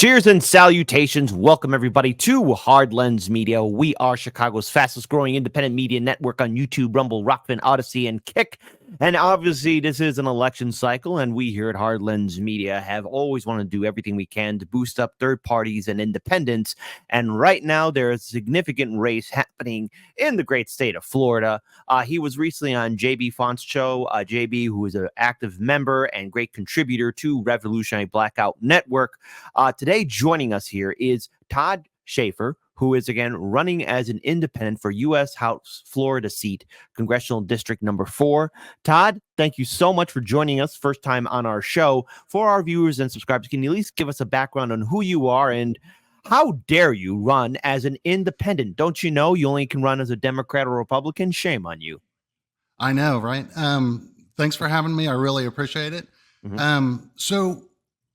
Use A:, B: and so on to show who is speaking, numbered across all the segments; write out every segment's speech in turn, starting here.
A: Cheers and salutations. Welcome, everybody, to Hard Lens Media. We are Chicago's fastest growing independent media network on YouTube, Rumble, Rockfin, Odyssey, and Kick. And obviously, this is an election cycle, and we here at Hard Lens Media have always wanted to do everything we can to boost up third parties and independents. And right now, there is a significant race happening in the great state of Florida. He was recently on JB Font's show. JB, who is an active member and great contributor to Revolutionary Blackout Network. Today, joining us here is Todd Schaefer, who is again running as an independent for U.S. House Florida seat, Congressional District number 4. Todd, thank you so much for joining us. First time on our show. For our viewers and subscribers, can you at least give us a background on who you are and how dare you run as an independent? Don't you know you only can run as a Democrat or Republican? Shame on you.
B: I know, right? Thanks for having me. I really appreciate it. So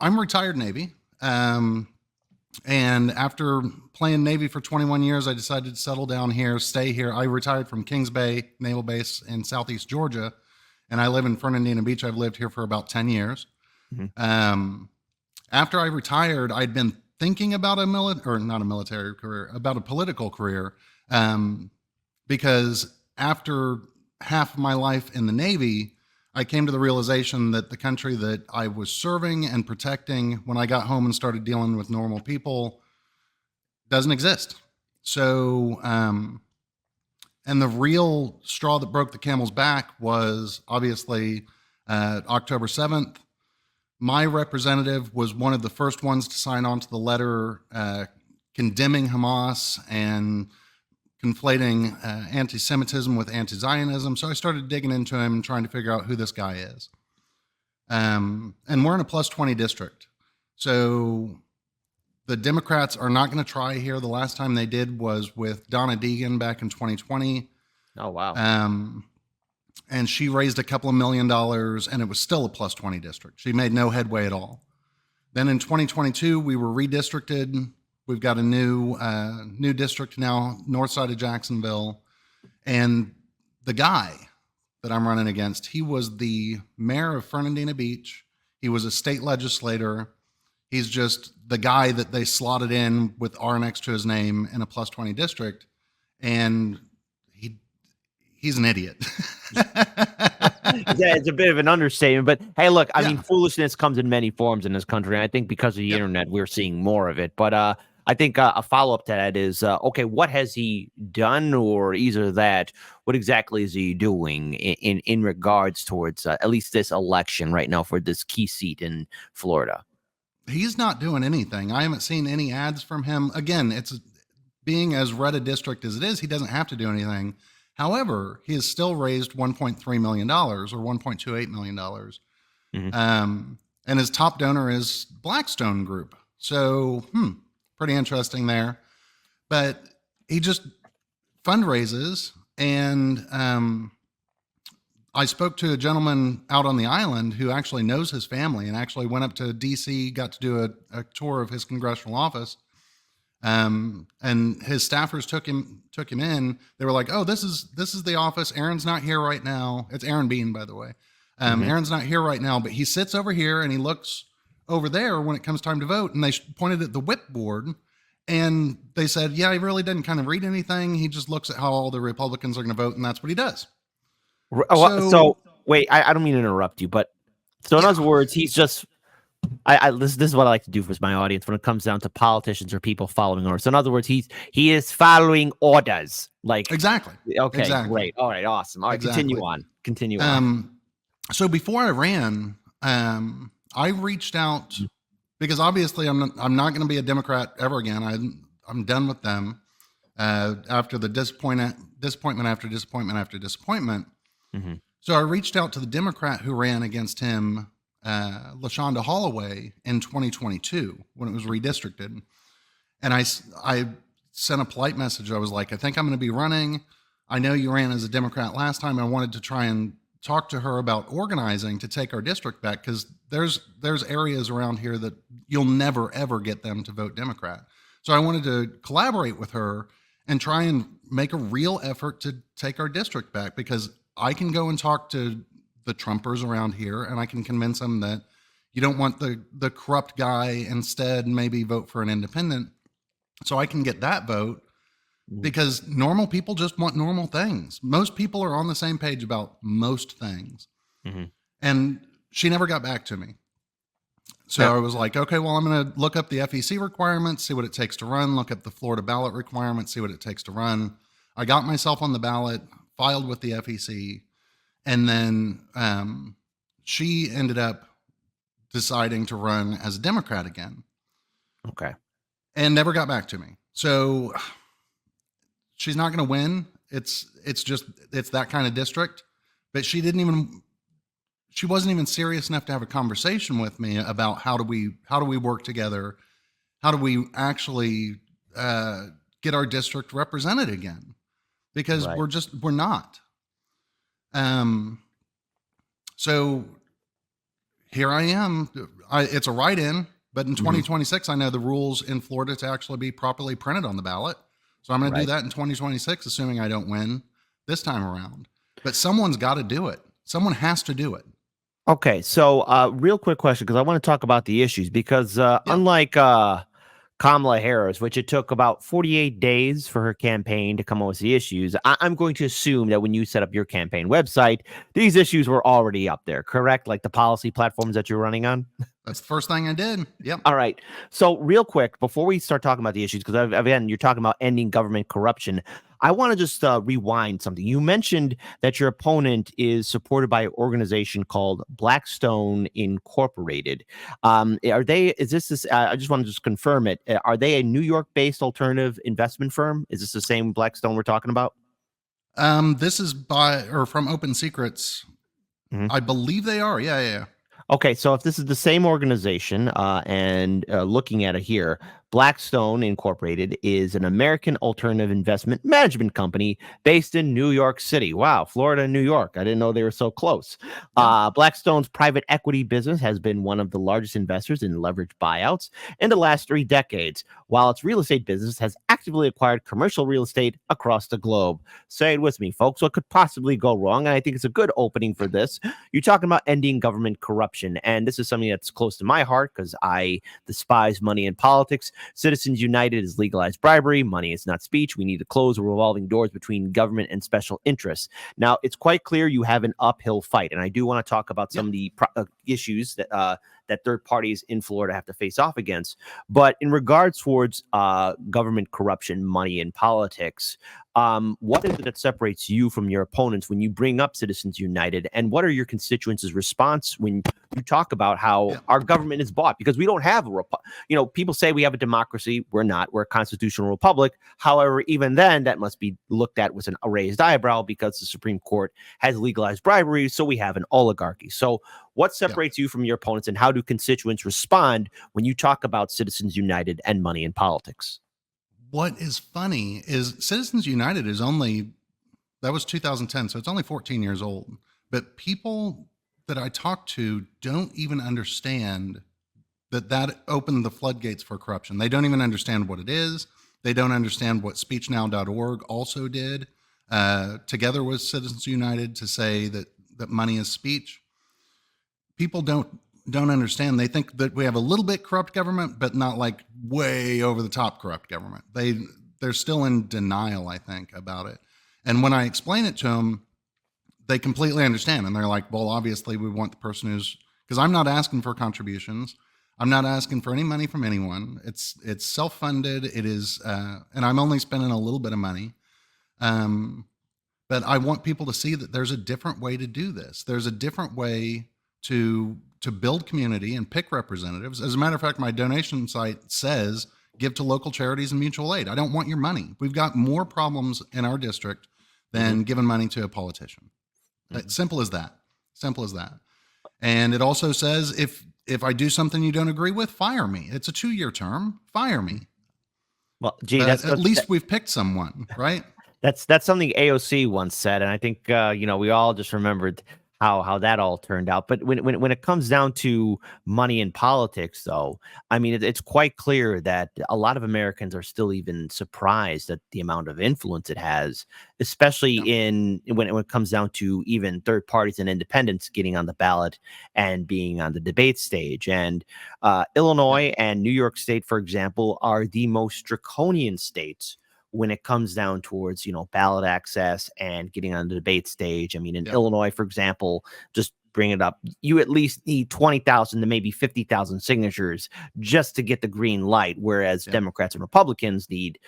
B: I'm retired Navy. And after playing Navy for 21 years, I decided to settle down here, stay here. I retired from Kings Bay Naval Base in Southeast Georgia, and I live in Fernandina Beach. I've lived here for about 10 years. After I retired, I'd been thinking about not a military career, about a political career, because after half of my life in the Navy, I came to the realization that the country that I was serving and protecting when I got home and started dealing with normal people doesn't exist. So, and the real straw that broke the camel's back was obviously October 7th. My representative was one of the first ones to sign on to the letter condemning Hamas and conflating anti-Semitism with anti-Zionism. So I started digging into him and trying to figure out who this guy is. And we're in a plus 20 district. So the Democrats are not going to try here. The last time they did was with Donna Deegan back in 2020.
A: Oh, wow.
B: And she raised a couple of $1 million, and it was still a plus 20 district. She made no headway at all. Then in 2022, we were redistricted. We've got a new district now, north side of Jacksonville. And the guy that I'm running against, he was the mayor of Fernandina Beach. He was a state legislator. He's just the guy that they slotted in with R next to his name in a plus 20 district. And he's an idiot.
A: Yeah, it's a bit of an understatement, but hey, look, I mean, foolishness comes in many forms in this country. And I think because of the internet, we're seeing more of it. But I think a follow-up to that is, okay, what has he done, or either that, what exactly is he doing in regards towards at least this election right now for this key seat in Florida?
B: He's not doing anything. I haven't seen any ads from him. Again, it's being as red a district as it is, he doesn't have to do anything. However, he has still raised $1.3 million or $1.28 million. And his top donor is Blackstone Group. So, pretty interesting there. But he just fundraises. And I spoke to a gentleman out on the island who actually knows his family and actually went up to DC, got to do a tour of his congressional office. And his staffers took him in. They were like, "Oh, this is the office. Aaron's not here right now." It's Aaron Bean, by the way. Aaron's not here right now, but he sits over here and he looks over there when it comes time to vote. And they pointed at the whip board and they said, "Yeah, he really didn't kind of read anything. He just looks at how all the Republicans are going to vote, and that's what he does."
A: So wait, I don't mean to interrupt you, but so in other words, he's just. This is what I like to do for my audience when it comes down to politicians or people following orders. So in other words, he is following orders. Like
B: exactly.
A: Okay,
B: exactly.
A: Great. All right, awesome. All right,
B: exactly.
A: Continue on.
B: So before I ran, I reached out because obviously I'm not going to be a Democrat ever again. I'm done with them after the disappointment after disappointment after disappointment. So I reached out to the Democrat who ran against him, LaShonda Holloway, in 2022 when it was redistricted. And I sent a polite message. I was like, "I think I'm going to be running. I know you ran as a Democrat last time. I wanted to try and talk to her about organizing to take our district back, because there's areas around here that you'll never, ever get them to vote Democrat." So I wanted to collaborate with her and try and make a real effort to take our district back, because I can go and talk to the Trumpers around here and I can convince them that, you don't want the corrupt guy, instead maybe vote for an independent. So I can get that vote because normal people just want normal things. Most people are on the same page about most things.
A: Mm-hmm.
B: And she never got back to me. So I was like, okay, well, I'm going to look up the FEC requirements, see what it takes to run, look up the Florida ballot requirements, see what it takes to run. I got myself on the ballot, filed with the FEC, and then she ended up deciding to run as a Democrat again.
A: Okay.
B: And never got back to me. So she's not going to win. It's that kind of district. But she wasn't even serious enough to have a conversation with me about how do we work together? How do we actually get our district represented again? Because we're not. So here I am. It's a write-in, but in 2026, I know the rules in Florida to actually be properly printed on the ballot. So I'm going to do that in 2026, assuming I don't win this time around. But someone's got to do it. Someone has to do it.
A: Okay, so real quick question, because I want to talk about the issues, because unlike Kamala Harris, which it took about 48 days for her campaign to come up with the issues, I'm going to assume that when you set up your campaign website, these issues were already up there, correct? Like the policy platforms that you're running on?
B: That's the first thing I did. Yep.
A: All right. So real quick, before we start talking about the issues, because again, you're talking about ending government corruption, I want to just rewind something. You mentioned that your opponent is supported by an organization called Blackstone Incorporated. I just want to just confirm it. Are they a New York-based alternative investment firm? Is this the same Blackstone we're talking about?
B: This is from Open Secrets. Mm-hmm. I believe they are. Yeah.
A: Okay, so if this is the same organization and looking at it here, Blackstone Incorporated is an American alternative investment management company based in New York City. Wow, Florida and New York. I didn't know they were so close. Yeah. Blackstone's private equity business has been one of the largest investors in leveraged buyouts in the last 3 decades, while its real estate business has actively acquired commercial real estate across the globe. Say it with me, folks. What could possibly go wrong? And I think it's a good opening for this. You're talking about ending government corruption, and this is something that's close to my heart because I despise money in politics. Citizens United has legalized bribery. Money is not speech. We need to close the revolving doors between government and special interests. Now, it's quite clear you have an uphill fight, and I do want to talk about some of the issues that third parties in Florida have to face off against. But in regards towards government corruption, money in politics, what is it that separates you from your opponents when you bring up Citizens United? And what are your constituents' response when you talk about how our government is bought? Because we don't have people say we have a democracy. We're not. We're a constitutional republic. However, even then, that must be looked at with a raised eyebrow because the Supreme Court has legalized bribery. So we have an oligarchy. So what separates you from your opponents, and how do constituents respond when you talk about Citizens United and money in politics?
B: What is funny is Citizens United that was 2010, so it's only 14 years old. But people that I talk to don't even understand that opened the floodgates for corruption. They don't even understand what it is. They don't understand what speechnow.org also did together with Citizens United to say that money is speech. People don't understand. They think that we have a little bit corrupt government, but not like way over the top corrupt government. They're still in denial, I think, about it. And when I explain it to them, they completely understand. And they're like, well, obviously we want the person because I'm not asking for contributions. I'm not asking for any money from anyone. It's self-funded. It is, and I'm only spending a little bit of money. But I want people to see that there's a different way to do this. There's a different way to build community and pick representatives. As a matter of fact, my donation site says, give to local charities and mutual aid. I don't want your money. We've got more problems in our district than giving money to a politician. Simple as that. Simple as that. And it also says, if I do something you don't agree with, fire me. It's a 2-year term. Fire me.
A: Well, gee,
B: at least we've picked someone, right?
A: That's something AOC once said, and I think we all just remembered how that all turned out. But when it comes down to money in politics, though, I mean, it's quite clear that a lot of Americans are still even surprised at the amount of influence it has, especially
B: Yeah.
A: when it comes down to even third parties and independents getting on the ballot and being on the debate stage. And
B: Yeah.
A: Illinois and New York State, for example, are the most draconian states when it comes down towards, ballot access and getting on the debate stage. I mean, in
B: Yeah.
A: Illinois, for example, just bring it up, you at least need 20,000 to maybe 50,000 signatures just to get the green light, whereas
B: Yeah.
A: Democrats and Republicans need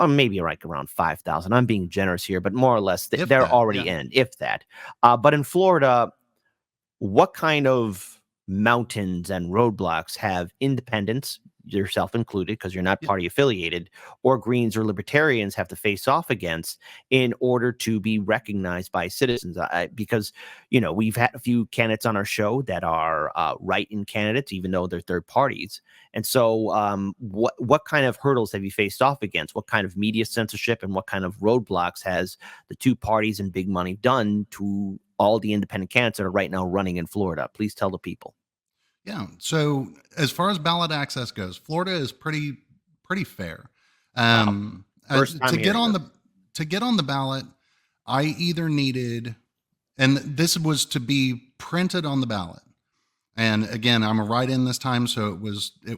A: maybe like around 5,000. I'm being generous here, but more or less
B: If
A: they're
B: that.
A: already
B: Yeah.
A: in, if that. But in Florida, what kind of mountains and roadblocks have independents, yourself included, because you're not
B: Yeah.
A: party affiliated, or Greens or Libertarians have to face off against in order to be recognized by citizens? Because, we've had a few candidates on our show that are right-in candidates, even though they're third parties. And so what kind of hurdles have you faced off against? What kind of media censorship and what kind of roadblocks has the two parties and big money done to all the independent candidates that are right now running in Florida? Please tell the people.
B: Yeah. So as far as ballot access goes, Florida is pretty fair.
A: Wow.
B: Um,
A: First time
B: to get
A: hearing
B: on
A: this.
B: the ballot, I either needed, and this was to be printed on the ballot. And again, I'm a write-in this time, so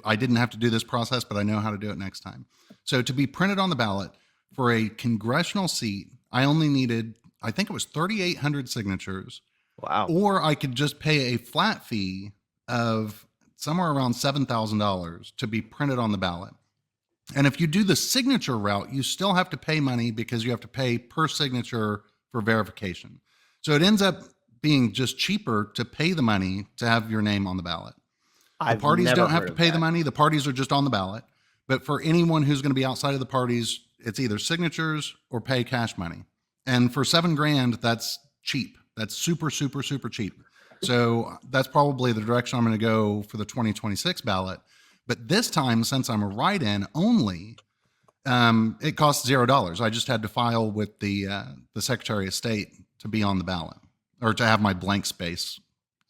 B: I didn't have to do this process, but I know how to do it next time. So to be printed on the ballot for a congressional seat, I only needed, I think it was 3,800 signatures,
A: Wow.
B: or I could just pay a flat fee of somewhere around $7,000 to be printed on the ballot. And if you do the signature route, you still have to pay money because you have to pay per signature for verification. So it ends up being just cheaper to pay the money to have your name on the ballot. The
A: I've
B: parties
A: never
B: don't have
A: heard
B: to
A: of
B: pay the
A: that.
B: money. The parties are just on the ballot. But for anyone who's going to be outside of the parties, it's either signatures or pay cash money. And for $7,000, that's cheap. That's super, super, super cheap. So that's probably the direction I'm going to go for the 2026 ballot. But this time, since I'm a write-in only, it costs $0. I just had to file with the Secretary of State to be on the ballot, or to have my blank space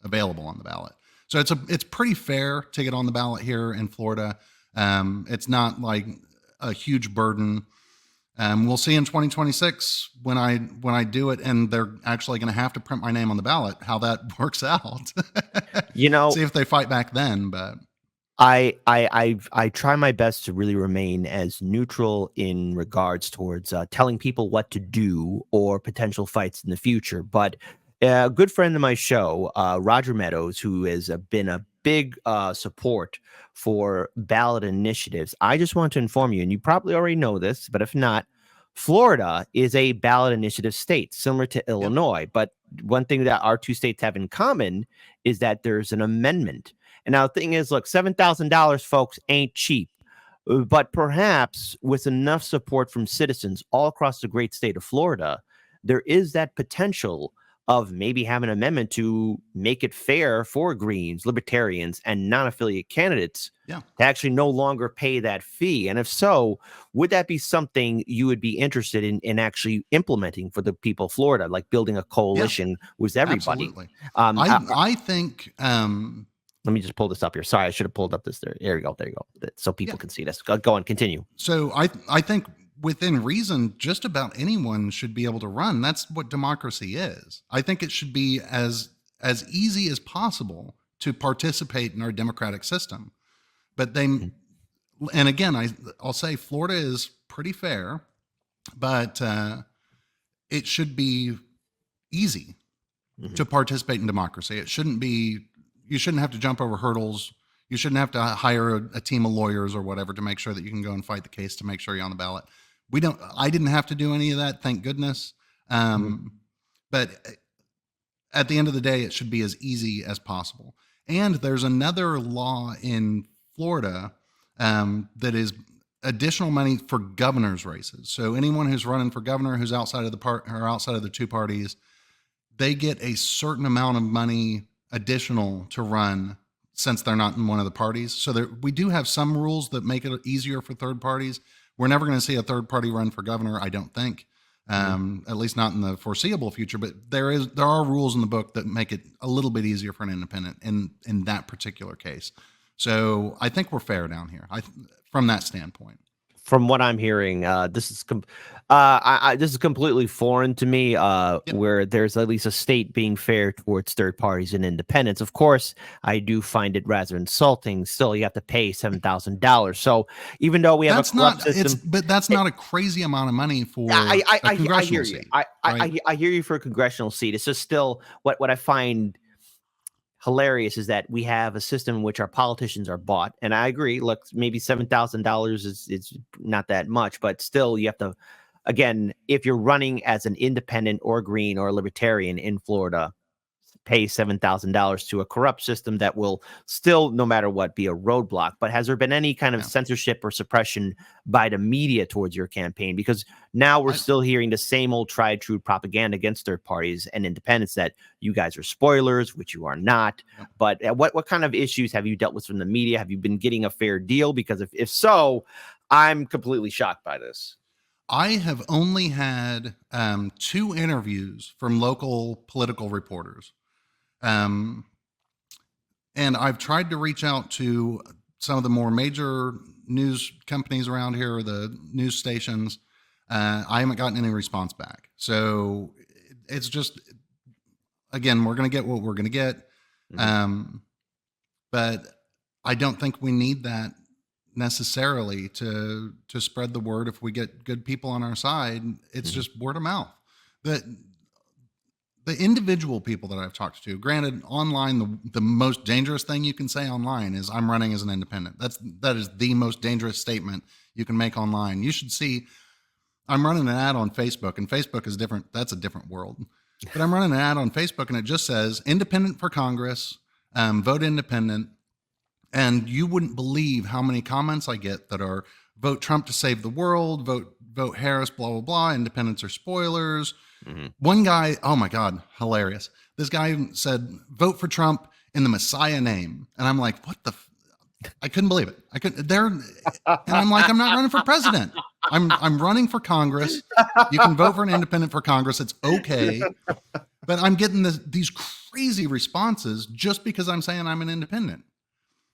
B: available on the ballot. So it's pretty fair to get on the ballot here in Florida. It's not like a huge burden. We'll see in 2026 when I do it, and they're actually going to have to print my name on the ballot, how that works out.
A: You know,
B: See if they fight back then. But
A: I try my best to really remain as neutral in regards towards telling people what to do or potential fights in the future. But a good friend of my show, Roger Meadows, who has been a big support for ballot initiatives. I just want to inform you, and you probably already know this, but if not, Florida is a ballot initiative state, similar to
B: yeah,
A: Illinois. But one thing that our two states have in common is that there's an amendment. And now the thing is, look, $7,000, folks, ain't cheap. But perhaps with enough support from citizens all across the great state of Florida, there is that potential of maybe having an amendment to make it fair for Greens, Libertarians, and non-affiliate candidates
B: yeah.
A: to actually no longer pay that fee. And if so, would that be something you would be interested in actually implementing for the people of Florida, like building a
B: Yeah,
A: coalition with everybody?
B: absolutely.
A: Um, I,
B: I think
A: Let me just pull this up here. Sorry, I should have pulled up this. There you go. There you go. So
B: yeah.
A: people can see this. Go on. Continue.
B: So I think within reason, just about anyone should be able to run. That's what democracy is. I think it should be as easy as possible to participate in our democratic system. But
A: Mhm.
B: and again, I'll say Florida is pretty fair, but it should be easy
A: Mhm.
B: to participate in democracy. It shouldn't be, you shouldn't have to jump over hurdles. You shouldn't have to hire a team of lawyers or whatever to make sure that you can go and fight the case to make sure you're on the ballot. I didn't have to do any of that, thank goodness.
A: Mhm.
B: But at the end of the day, it should be as easy as possible. And there's another law in Florida that is additional money for governor's races. So anyone who's running for governor who's outside of outside of the two parties, they get a certain amount of money additional to run since they're not in one of the parties. So we do have some rules that make it easier for third parties. We're never going to see a third party run for governor, I don't think. At least not in the foreseeable future. But there are rules in the book that make it a little bit easier for an independent in that particular case. So I think we're fair down here. From that standpoint.
A: From what I'm hearing, this is this is completely foreign to me. Where there's at least a state being fair towards third parties and independents. Of course, I do find it rather insulting. Still, you have to pay $7,000. So even though we have
B: that's
A: a corrupt system,
B: but that's not a crazy amount of money for
A: I
B: congressional
A: hear you.
B: seat.
A: I hear you for a congressional seat. It's just still what I find hilarious is that we have a system in which our politicians are bought, and I agree. Look, maybe $7,000 is not that much, but still, you have to. Again, if you're running as an independent or green or libertarian in Florida, pay $7,000 to a corrupt system that will still, no matter what, be a roadblock. But has there been any kind of censorship or suppression by the media towards your campaign? Because now we're still hearing the same old tried true propaganda against third parties and independents that you guys are spoilers, which you are not. But what kind of issues have you dealt with from the media? Have you been getting a fair deal? Because if so, I'm completely shocked by this.
B: I have only had 2 interviews from local political reporters. And I've tried to reach out to some of the more major news companies around here, the news stations. I haven't gotten any response back. So it's just, again, we're going to get what we're going to get. But I don't think we need that necessarily to spread the word. If we get good people on our side, it's just word of mouth. The individual people that I've talked to, granted, online, the most dangerous thing you can say online is I'm running as an independent. That is the most dangerous statement you can make online. You should see, I'm running an ad on Facebook, and Facebook is different. That's a different world. But I'm running an ad on Facebook, and it just says independent for Congress, vote independent. And you wouldn't believe how many comments I get that are vote Trump to save the world, vote Harris, blah, blah, blah. Independents are spoilers. One guy, oh my God, hilarious. This guy said, vote for Trump in the Messiah name. And I'm like, what the? I couldn't believe it. And I'm like, I'm not running for president. I'm running for Congress. You can vote for an independent for Congress. It's okay. But I'm getting these crazy responses just because I'm saying I'm an independent.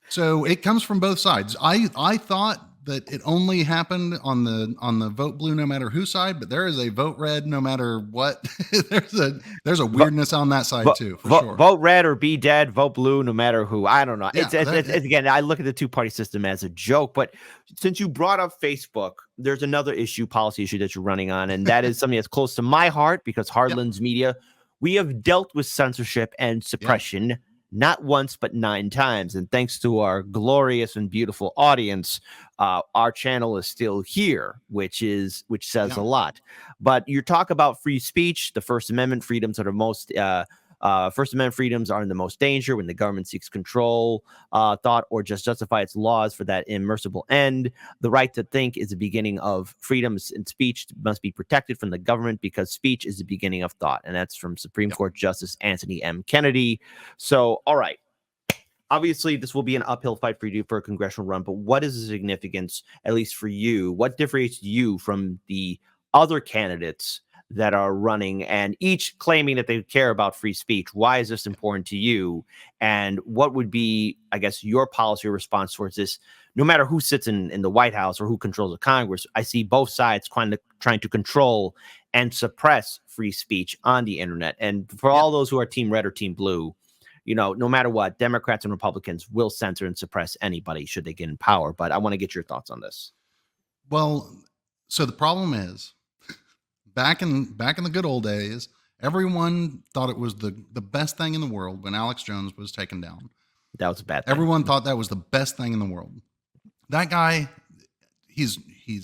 B: So it comes from both sides. I thought that it only happened on the vote blue no matter who side, but there is a vote red no matter what. there's a weirdness on that side too, for sure.
A: Vote red or be dead, vote blue no matter who. I don't know. It's again, I look at the two-party system as a joke, but since you brought up Facebook, there's another policy issue that you're running on, and that is something that's close to my heart because Hardlands Media, we have dealt with censorship and suppression not once, but 9 times. And thanks to our glorious and beautiful audience, our channel is still here, which says a lot. But you talk about free speech, the First Amendment freedoms are the most First Amendment freedoms are in the most danger when the government seeks control, thought, or just justify its laws for that immersible end. The right to think is the beginning of freedoms, and speech must be protected from the government because speech is the beginning of thought. And that's from Supreme Court Justice Anthony M. Kennedy. So, all right. Obviously, this will be an uphill fight for you for a congressional run, but what is the significance, at least for you? What differentiates you from the other candidates that are running and each claiming that they care about free speech? Why is this important to you? And what would be, I guess, your policy or response towards this? No matter who sits in the White House or who controls the Congress, I see both sides trying to control and suppress free speech on the internet. And for all those who are team red or team blue, no matter what, Democrats and Republicans will censor and suppress anybody should they get in power. But I want to get your thoughts on this.
B: Well, so the problem is, back in the good old days, everyone thought it was the best thing in the world when Alex Jones was taken down.
A: That was a bad thing.
B: Everyone thought that was the best thing in the world. That guy, he's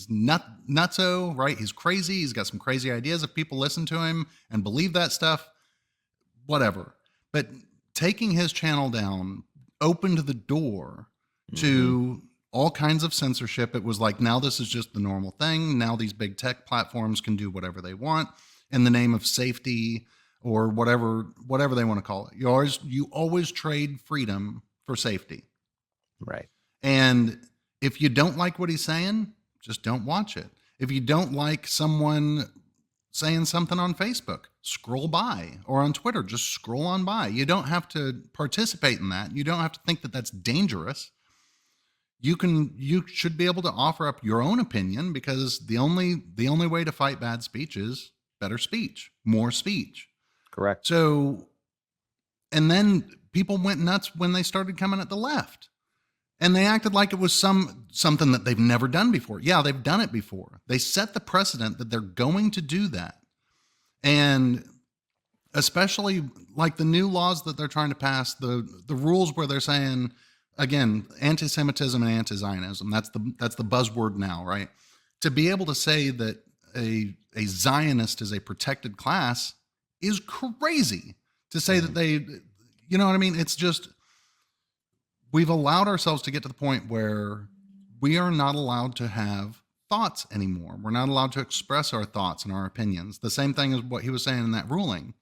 B: nutso, right? He's crazy. He's got some crazy ideas. If people listen to him and believe that stuff, whatever. But taking his channel down opened the door to all kinds of censorship. It was like, now this is just the normal thing. Now these big tech platforms can do whatever they want in the name of safety or whatever they want to call it. You always trade freedom for safety.
A: Right.
B: And if you don't like what he's saying, just don't watch it. If you don't like someone saying something on Facebook, scroll by, or on Twitter, just scroll on by. You don't have to participate in that. You don't have to think that that's dangerous. You should be able to offer up your own opinion, because the only way to fight bad speech is better speech, more speech.
A: Correct.
B: So, and then people went nuts when they started coming at the left, and they acted like it was something that they've never done before. Yeah, they've done it before. They set the precedent that they're going to do that. And especially like the new laws that they're trying to pass, the rules where they're saying, again, anti-Semitism and anti-Zionism, that's the buzzword now, right? To be able to say that a Zionist is a protected class is crazy. To say that they, you know what I mean? It's just, we've allowed ourselves to get to the point where we are not allowed to have thoughts anymore. We're not allowed to express our thoughts and our opinions. The same thing as what he was saying in that ruling.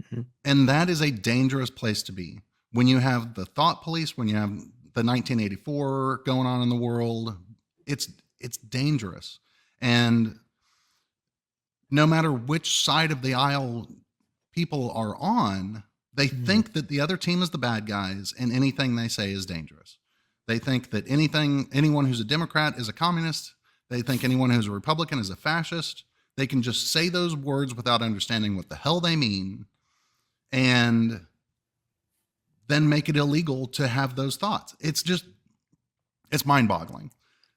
B: Mm-hmm. And that is a dangerous place to be. When you have the thought police, when you have the 1984 going on in the world, it's dangerous. And no matter which side of the aisle people are on, they think that the other team is the bad guys, and anything they say is dangerous. They think that anyone who's a Democrat is a communist. They think anyone who's a Republican is a fascist. They can just say those words without understanding what the hell they mean, and then make it illegal to have those thoughts. It's mind-boggling.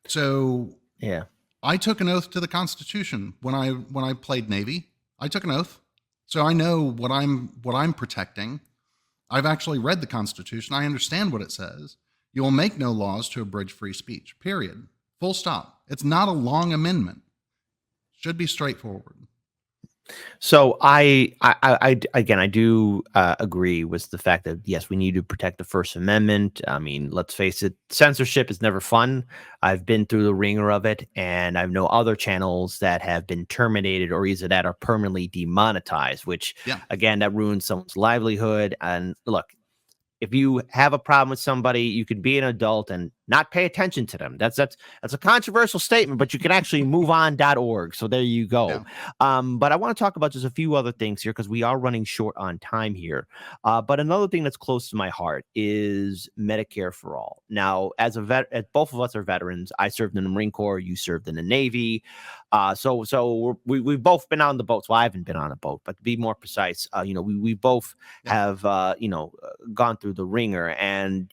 B: So
A: yeah,
B: I took an oath to the Constitution when I played Navy. I took an oath, so I know what I'm protecting. I've actually read the Constitution. I understand what it says. You will make no laws to abridge free speech. Period. Full stop. It's not a long amendment. Should be straightforward.
A: So I do agree with the fact that, yes, we need to protect the First Amendment. I mean, let's face it, censorship is never fun. I've been through the ringer of it, and I know other channels that have been terminated or either that are permanently demonetized, which, again, that ruins someone's livelihood. And look, if you have a problem with somebody, you can be an adult and not pay attention to them. That's a controversial statement, but you can actually moveon.org. So there you go. Yeah. But I want to talk about just a few other things here because we are running short on time here. But another thing that's close to my heart is Medicare for All. Now, as both of us are veterans. I served in the Marine Corps. You served in the Navy. So we've both been on the boats. Well, I haven't been on a boat, but to be more precise, we both have gone through the ringer, and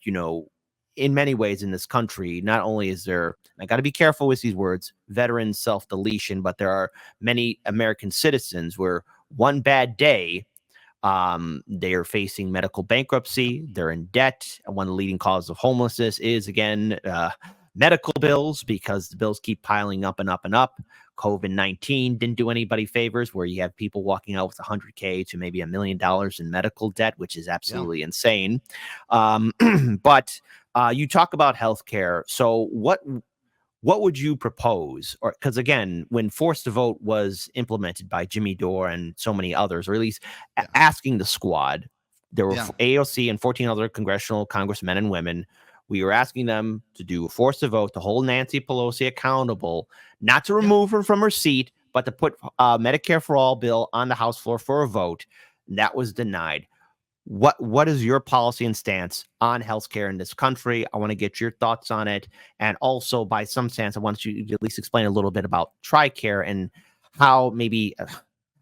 A: in many ways in this country, not only is there, I got to be careful with these words, veteran self-deletion, but there are many American citizens where one bad day, they are facing medical bankruptcy, they're in debt, and one of the leading causes of homelessness is, again, medical bills, because the bills keep piling up and up and up. COVID-19 didn't do anybody favors, where you have people walking out with $100K to maybe $1 million in medical debt, which is absolutely insane. But you talk about healthcare. So what would you propose? Or because, again, when Forced to Vote was implemented by Jimmy Dore and so many others, or at least asking the squad, there were AOC and 14 other congressional congressmen and women. We were asking them to do a Forced to Vote, to hold Nancy Pelosi accountable, not to remove her from her seat, but to put Medicare for All bill on the House floor for a vote. That was denied. What is your policy and stance on healthcare in this country? I want to get your thoughts on it. And also, by some sense, I want you to at least explain a little bit about TRICARE and how maybe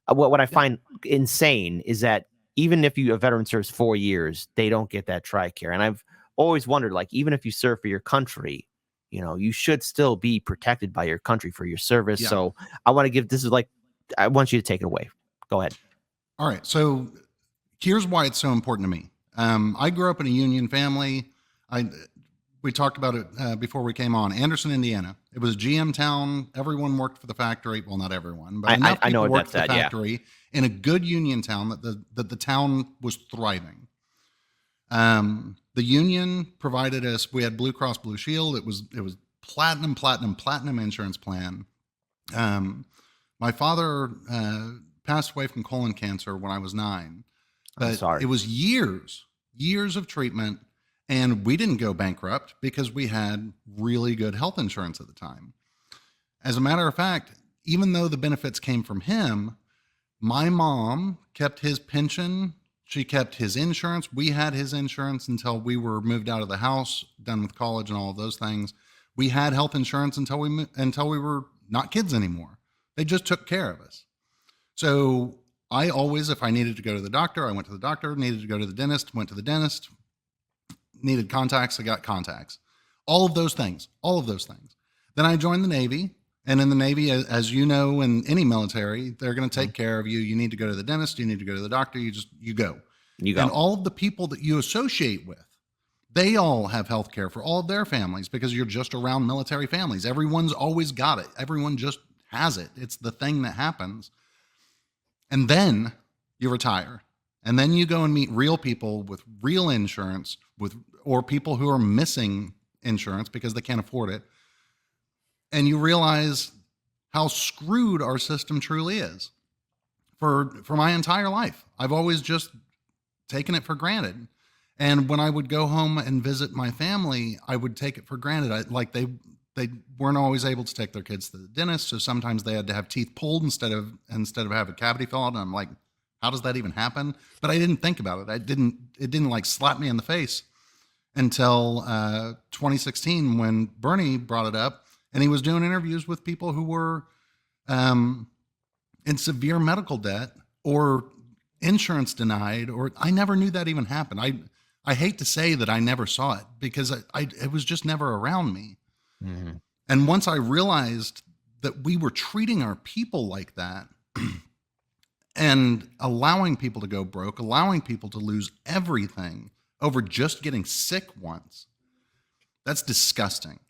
A: what I find insane is that even if a veteran serves 4 years, they don't get that TRICARE. And I've always wondered, like, even if you serve for your country, you should still be protected by your country for your service. Yeah. So I want you to take it away. Go ahead.
B: All right. So here's why it's so important to me. I grew up in a union family. We talked about it before we came on. Anderson, Indiana. It was a GM town. Everyone worked for the factory. Well, not everyone, but enough people worked for the factory in a good union town that the town was thriving. The union provided us, we had Blue Cross Blue Shield. It was platinum insurance plan. My father passed away from colon cancer when I was 9, but it was years of treatment, and we didn't go bankrupt because we had really good health insurance at the time. As a matter of fact, even though the benefits came from him, my mom kept his pension. She kept his insurance. We had his insurance until we were moved out of the house, done with college and all of those things. We had health insurance until we were not kids anymore. They just took care of us. So I always, if I needed to go to the doctor, I went to the doctor. Needed to go to the dentist, went to the dentist. Needed contacts, I got contacts. All of those things. Then I joined the Navy. And in the Navy, as you know, in any military, they're going to take care of you. You need to go to the dentist. You need to go to the doctor. You go. And all of the people that you associate with, they all have health care for all of their families because you're just around military families. Everyone's always got it. Everyone just has it. It's the thing that happens. And then you retire. And then you go and meet real people with real insurance, or people who are missing insurance because they can't afford it. And you realize how screwed our system truly is. For my entire life, I've always just taken it for granted. And when I would go home and visit my family, I would take it for granted. They weren't always able to take their kids to the dentist, so sometimes they had to have teeth pulled instead of have a cavity filled. And I'm like, how does that even happen? But I didn't think about it. It didn't like slap me in the face until 2016 when Bernie brought it up. And he was doing interviews with people who were in severe medical debt or insurance denied, or I never knew that even happened. I hate to say that I never saw it because it was just never around me. Mm-hmm. And once I realized that we were treating our people like that and allowing people to go broke, allowing people to lose everything over just getting sick once, that's disgusting.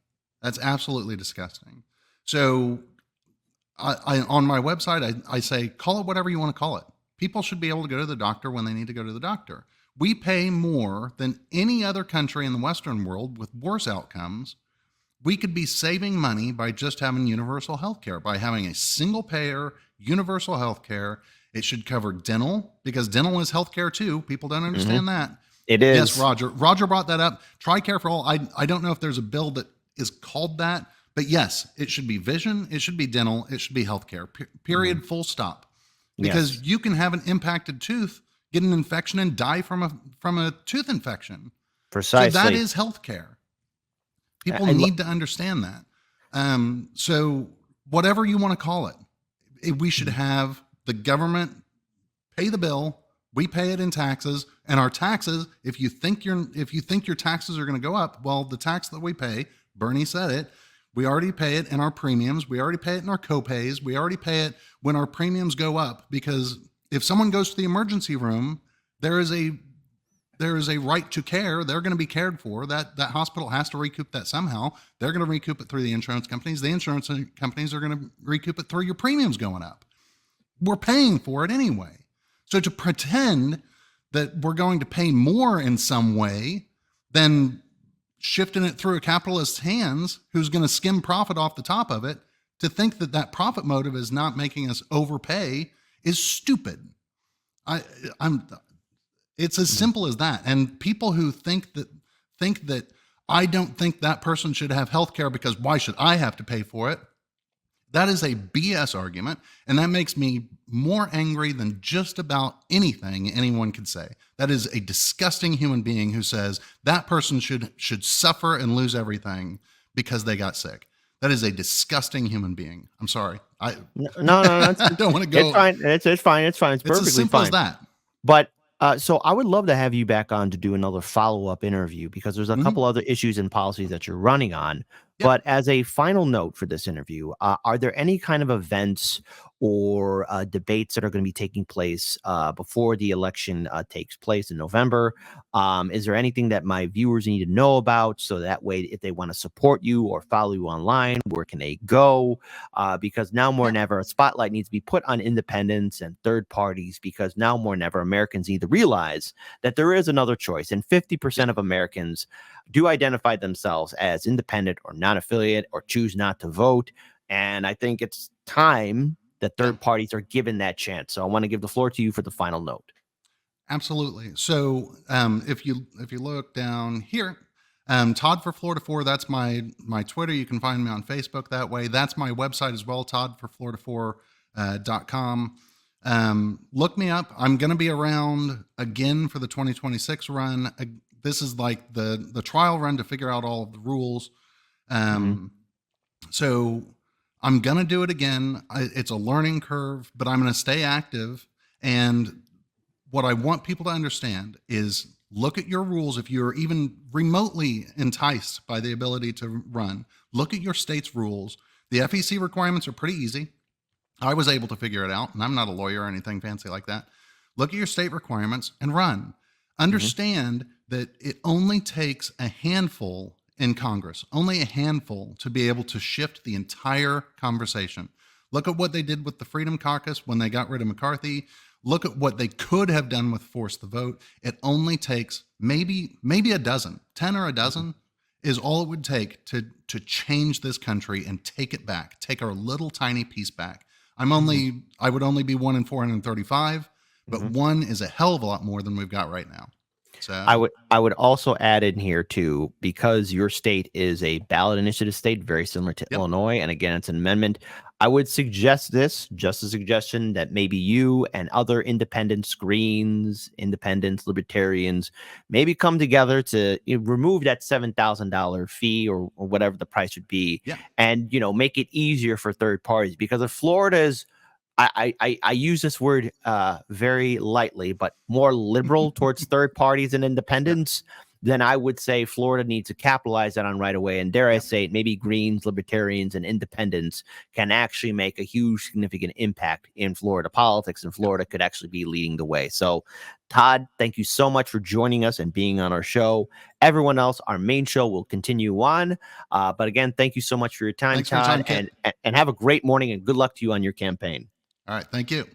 B: That's absolutely disgusting. So I on my website, I say, call it whatever you want to call it. People should be able to go to the doctor when they need to go to the doctor. We pay more than any other country in the Western world with worse outcomes. We could be saving money by just having universal health care, by having a single payer, universal health care. It should cover dental because dental is health care too. People don't understand that.
A: It is.
B: Yes, Roger. Roger brought that up. TRICARE for All. I don't know if there's a bill that is called that, but yes, it should be vision, it should be dental, it should be healthcare. Period. Full stop. Because you can have an impacted tooth, get an infection, and die from a tooth infection.
A: Precisely.
B: So that is healthcare. People need to understand that. So whatever you want to call it, we should have the government pay the bill. We pay it in taxes, and our taxes. If you think your taxes are going to go up, well, the tax that we pay, Bernie said it. We already pay it in our premiums. We already pay it in our copays. We already pay it when our premiums go up. Because if someone goes to the emergency room, there is a right to care. They're going to be cared for. That hospital has to recoup that somehow. They're going to recoup it through the insurance companies. The insurance companies are going to recoup it through your premiums going up. We're paying for it anyway. So to pretend that we're going to pay more in some way than shifting it through a capitalist's hands who's going to skim profit off the top of it, to think that that profit motive is not making us overpay is stupid. It's as simple as that. And people who think that I don't think that person should have health care because why should I have to pay for it? That is a BS argument, and that makes me more angry than just about anything anyone could say. That is a disgusting human being who says that person should suffer and lose everything because they got sick. That is a disgusting human being. I'm sorry.
A: No.
B: I don't want to go.
A: It's fine. It's fine. It's perfectly fine.
B: It's as simple as that.
A: But so I would love to have you back on to do another follow-up interview because there's a couple other issues and policies that you're running on. Yep. But as a final note for this interview, are there any kind of events or debates that are going to be taking place before the election takes place in November? Is there anything that my viewers need to know about so that way if they want to support you or follow you online, where can they go? Because now more than ever, a spotlight needs to be put on independents and third parties because now more than ever, Americans need to realize that there is another choice. And 50% of Americans do identify themselves as independent or non-affiliate or choose not to vote. And I think it's time that third parties are given that chance. So I want to give the floor to you for the final note.
B: Absolutely. So if you look down here, Todd for Florida 4, that's my Twitter. You can find me on Facebook that way. That's my website as well, toddforflorida4.com. Look me up. I'm going to be around again for the 2026 run. This is like the trial run to figure out all of the rules. So I'm going to do it again. It's a learning curve, but I'm going to stay active. And what I want people to understand is look at your rules. If you're even remotely enticed by the ability to run, look at your state's rules. The FEC requirements are pretty easy. I was able to figure it out, and I'm not a lawyer or anything fancy like that. Look at your state requirements and run. Understand that it only takes a handful in Congress, only a handful, to be able to shift the entire conversation. Look at what they did with the Freedom Caucus when they got rid of McCarthy. Look at what they could have done with Force the Vote. It only takes maybe a dozen, 10 or a dozen is all it would take to change this country and take it back, take our little tiny piece back. I would only be 1 in 435, but one is a hell of a lot more than we've got right now. So
A: I would also add in here too, because your state is a ballot initiative state, very similar to Illinois, and again, it's an amendment. I would suggest this, just a suggestion, that maybe you and other independents, Greens, independents, libertarians, maybe come together to remove that $7,000 fee or whatever the price would be, and make it easier for third parties. Because if Florida's, I use this word very lightly, but more liberal towards third parties and independents, then I would say Florida needs to capitalize that on right away. And dare I say it, maybe Greens, libertarians, and independents can actually make a huge, significant impact in Florida politics, and Florida could actually be leading the way. So, Todd, thank you so much for joining us and being on our show. Everyone else, our main show will continue on. But again, thank you so much for your time, Todd, and have a great morning, and good luck to you on your campaign.
B: All right. Thank you.